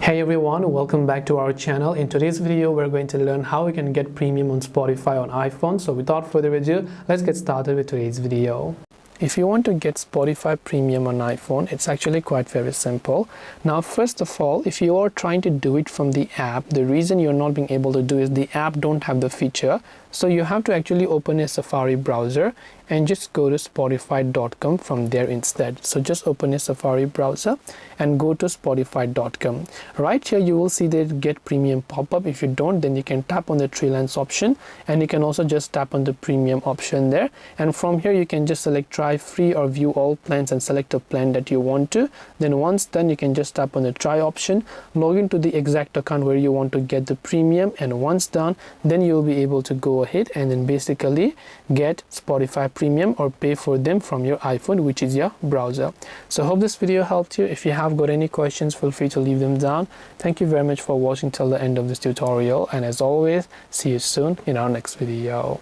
Hey everyone, welcome back to our channel. In today's video, we're going to learn how we can get premium on Spotify on iPhone. So without further ado, let's get started with today's video. If you want to get Spotify Premium on iPhone, it's actually quite very simple. Now, first of all, if you are trying to do it from the app, the reason you're not being able to do is the app don't have the feature. So you have to actually open a Safari browser and just go to spotify.com from there instead. So just open a Safari browser and go to spotify.com. Right here you will see the get premium pop-up. If you don't, then you can tap on the three lines option, and you can also just tap on the premium option there, and from here you can just select try free or view all plans and select a plan that you want to. Then once done, you can just tap on the try option, log into the exact account where you want to get the premium, and once done, then you'll be able to go ahead and then basically get Spotify Premium or pay for them from your iPhone, which is your browser. So I hope this video helped you. If you have got any questions, feel free to leave them down. Thank you very much for watching till the end of this tutorial, and as always, see you soon in our next video.